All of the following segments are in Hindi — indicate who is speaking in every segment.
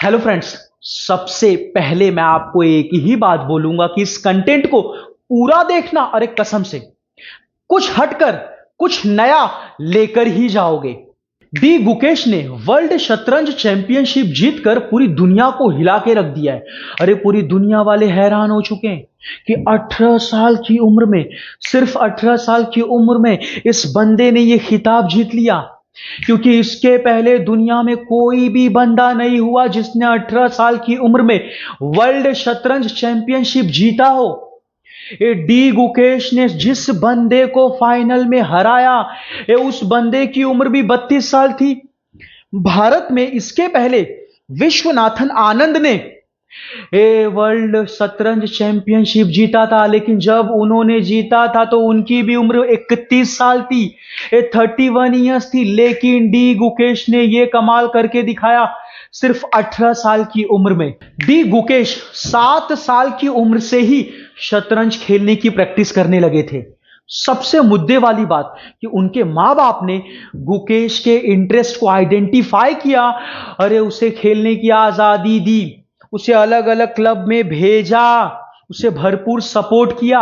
Speaker 1: Hello friends. सबसे पहले मैं आपको एक ही बात बोलूंगा कि इस कंटेंट को पूरा देखना। अरे कसम से कुछ हटकर कुछ नया लेकर ही जाओगे। डी गुकेश ने वर्ल्ड शतरंज चैंपियनशिप जीतकर पूरी दुनिया को हिला के रख दिया है। अरे पूरी दुनिया वाले हैरान हो चुके हैं कि 18 साल की उम्र में, सिर्फ 18 साल की उम्र में इस बंदे ने यह खिताब जीत लिया। क्योंकि इसके पहले दुनिया में कोई भी बंदा नहीं हुआ जिसने 18 साल की उम्र में वर्ल्ड शतरंज चैंपियनशिप जीता हो। ये डी गुकेश ने जिस बंदे को फाइनल में हराया, ये उस बंदे की उम्र भी 32 साल थी। भारत में इसके पहले विश्वनाथन आनंद ने वर्ल्ड शतरंज चैंपियनशिप जीता था, लेकिन जब उन्होंने जीता था तो उनकी भी उम्र 31 साल थी, 31 ईयर्स थी। लेकिन डी गुकेश ने यह कमाल करके दिखाया सिर्फ 18 साल की उम्र में। डी गुकेश 7 साल की उम्र से ही शतरंज खेलने की प्रैक्टिस करने लगे थे। सबसे मुद्दे वाली बात कि उनके मां बाप ने गुकेश के इंटरेस्ट को आइडेंटिफाई किया, अरे उसे खेलने की आजादी दी, उसे अलग अलग क्लब में भेजा, उसे भरपूर सपोर्ट किया।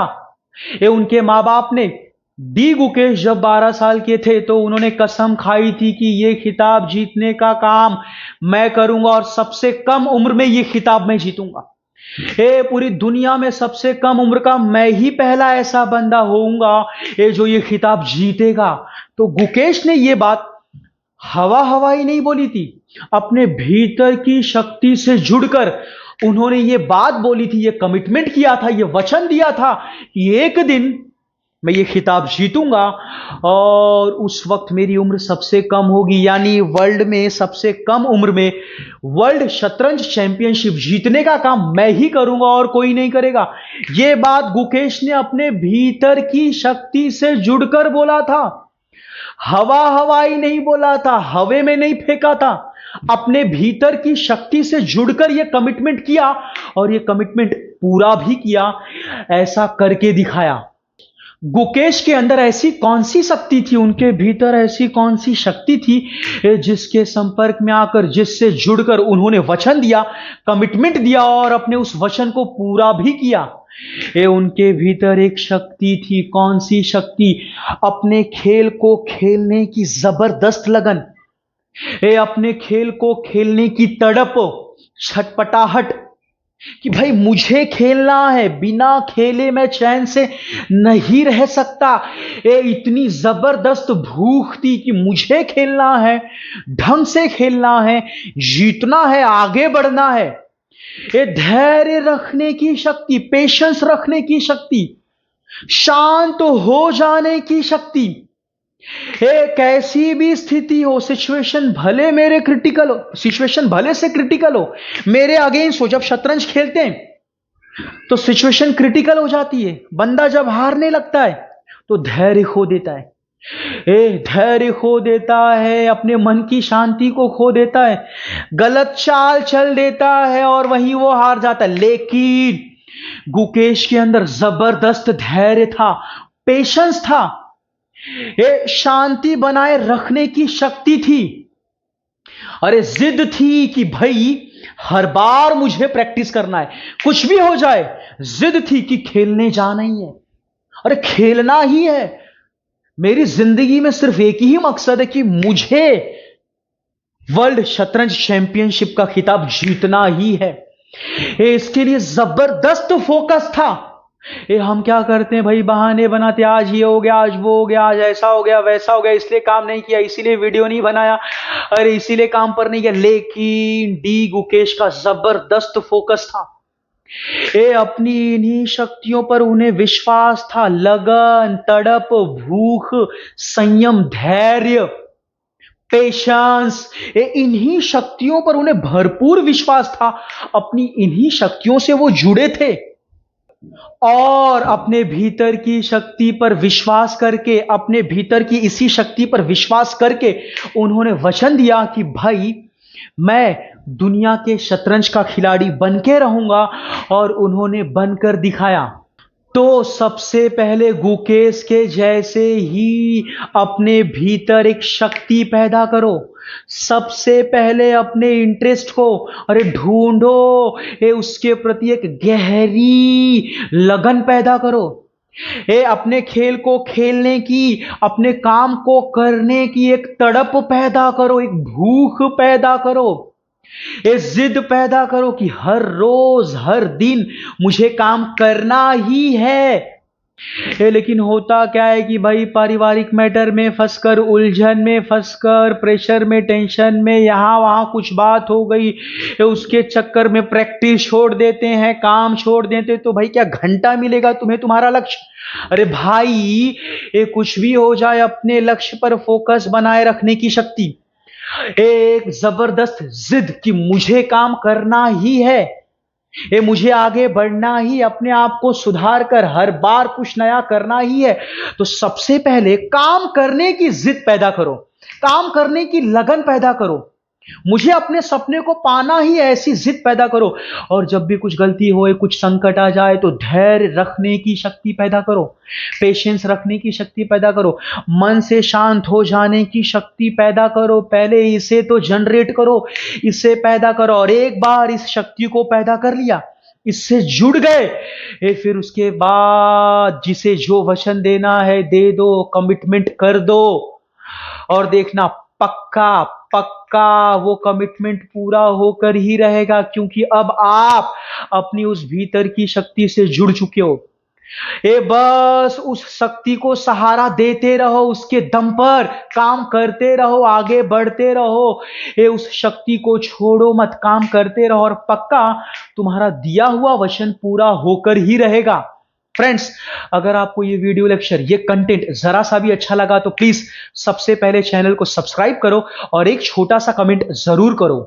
Speaker 1: ये उनके मां बाप ने डी गुकेश जब 12 साल के थे तो उन्होंने कसम खाई थी कि यह खिताब जीतने का काम मैं करूंगा और सबसे कम उम्र में यह खिताब मैं जीतूंगा। पूरी दुनिया में सबसे कम उम्र का मैं ही पहला ऐसा बंदा होऊंगा जो ये खिताब जीतेगा। तो गुकेश ने ये बात हवा हवाई नहीं बोली थी, अपने भीतर की शक्ति से जुड़कर उन्होंने ये बात बोली थी, ये कमिटमेंट किया था, ये वचन दिया था कि एक दिन मैं ये खिताब जीतूंगा और उस वक्त मेरी उम्र सबसे कम होगी, यानी वर्ल्ड में सबसे कम उम्र में वर्ल्ड शतरंज चैंपियनशिप जीतने का काम मैं ही करूंगा और कोई नहीं करेगा। यह बात गुकेश ने अपने भीतर की शक्ति से जुड़कर बोला था, हवा हवाई नहीं बोला था, हवे में नहीं फेंका था। अपने भीतर की शक्ति से जुड़कर यह कमिटमेंट किया और यह कमिटमेंट पूरा भी किया, ऐसा करके दिखाया। गुकेश के अंदर ऐसी कौन सी शक्ति थी, उनके भीतर ऐसी कौन सी शक्ति थी जिसके संपर्क में आकर, जिससे जुड़कर उन्होंने वचन दिया, कमिटमेंट दिया और अपने उस वचन को पूरा भी किया। ये उनके भीतर एक शक्ति थी। कौन सी शक्ति? अपने खेल को खेलने की जबरदस्त लगन, ये अपने खेल को खेलने की तड़प, छटपटाहट कि भाई मुझे खेलना है, बिना खेले मैं चैन से नहीं रह सकता। ये इतनी जबरदस्त भूख थी कि मुझे खेलना है, ढंग से खेलना है, जीतना है, आगे बढ़ना है। ये धैर्य रखने की शक्ति, पेशेंस रखने की शक्ति, शांत हो जाने की शक्ति। एक ऐसी भी स्थिति हो, सिचुएशन भले मेरे क्रिटिकल हो, सिचुएशन भले से क्रिटिकल हो, मेरे अगेंस्ट हो। जब शतरंज खेलते हैं तो सिचुएशन क्रिटिकल हो जाती है, बंदा जब हारने लगता है तो धैर्य खो देता है, धैर्य खो देता है, अपने मन की शांति को खो देता है, गलत चाल चल देता है और वहीं वो हार जाता है। लेकिन गुकेश के अंदर जबरदस्त धैर्य था, पेशेंस था, ये शांति बनाए रखने की शक्ति थी। अरे जिद थी कि भाई हर बार मुझे प्रैक्टिस करना है, कुछ भी हो जाए। जिद थी कि खेलने जाना ही है, अरे खेलना ही है। मेरी जिंदगी में सिर्फ एक ही मकसद है कि मुझे वर्ल्ड शतरंज चैंपियनशिप का खिताब जीतना ही है। इसके लिए जबरदस्त फोकस था। हम क्या करते हैं भाई, बहाने बनाते, आज ये हो गया, आज वो हो गया, आज ऐसा हो गया, वैसा हो गया, इसलिए काम नहीं किया, इसीलिए वीडियो नहीं बनाया, अरे इसीलिए काम पर नहीं किया। लेकिन डी गुकेश का जबरदस्त फोकस था, अपनी इन्हीं शक्तियों पर उन्हें विश्वास था, लगन, तड़प, भूख, संयम, धैर्य, पेशेंस, इन्हीं शक्तियों पर उन्हें भरपूर विश्वास था। अपनी इन्हीं शक्तियों से वो जुड़े थे और अपने भीतर की शक्ति पर विश्वास करके, अपने भीतर की इसी शक्ति पर विश्वास करके उन्होंने वचन दिया कि भाई मैं दुनिया के शतरंज का खिलाड़ी बनके रहूंगा, और उन्होंने बनकर दिखाया। तो सबसे पहले गुकेश के जैसे ही अपने भीतर एक शक्ति पैदा करो। सबसे पहले अपने इंटरेस्ट को अरे ढूंढो, ये उसके प्रति एक गहरी लगन पैदा करो। ये अपने खेल को खेलने की, अपने काम को करने की एक तड़प पैदा करो, एक भूख पैदा करो, ये जिद पैदा करो कि हर रोज हर दिन मुझे काम करना ही है। लेकिन होता क्या है कि भाई पारिवारिक मैटर में फंसकर, उलझन में फंसकर, प्रेशर में, टेंशन में, यहाँ वहाँ कुछ बात हो गई, उसके चक्कर में प्रैक्टिस छोड़ देते हैं, काम छोड़ देते। तो भाई क्या घंटा मिलेगा तुम्हें तुम्हारा लक्ष्य? अरे भाई, ये कुछ भी हो जाए, अपने लक्ष्य पर फोकस बनाए रखने की शक्ति, एक जबरदस्त जिद कि मुझे काम करना ही है, ये मुझे आगे बढ़ना ही, अपने आप को सुधार कर हर बार कुछ नया करना ही है। तो सबसे पहले काम करने की जिद पैदा करो, काम करने की लगन पैदा करो, मुझे अपने सपने को पाना ही है, ऐसी जिद पैदा करो। और जब भी कुछ गलती होए, कुछ संकट आ जाए, तो धैर्य रखने की शक्ति पैदा करो, पेशेंस रखने की शक्ति पैदा करो, मन से शांत हो जाने की शक्ति पैदा करो। पहले इसे तो जनरेट करो, इसे पैदा करो, और एक बार इस शक्ति को पैदा कर लिया, इससे जुड़ गए, फिर उसके बाद जिसे जो वचन देना है दे दो, कमिटमेंट कर दो, और देखना पक्का पक्का वो कमिटमेंट पूरा होकर ही रहेगा, क्योंकि अब आप अपनी उस भीतर की शक्ति से जुड़ चुके हो। ये बस उस शक्ति को सहारा देते रहो, उसके दम पर काम करते रहो, आगे बढ़ते रहो, ये उस शक्ति को छोड़ो मत, काम करते रहो, और पक्का तुम्हारा दिया हुआ वचन पूरा होकर ही रहेगा। फ्रेंड्स, अगर आपको ये वीडियो लेक्चर, ये कंटेंट जरा सा भी अच्छा लगा तो प्लीज सबसे पहले चैनल को सब्सक्राइब करो और एक छोटा सा कमेंट जरूर करो।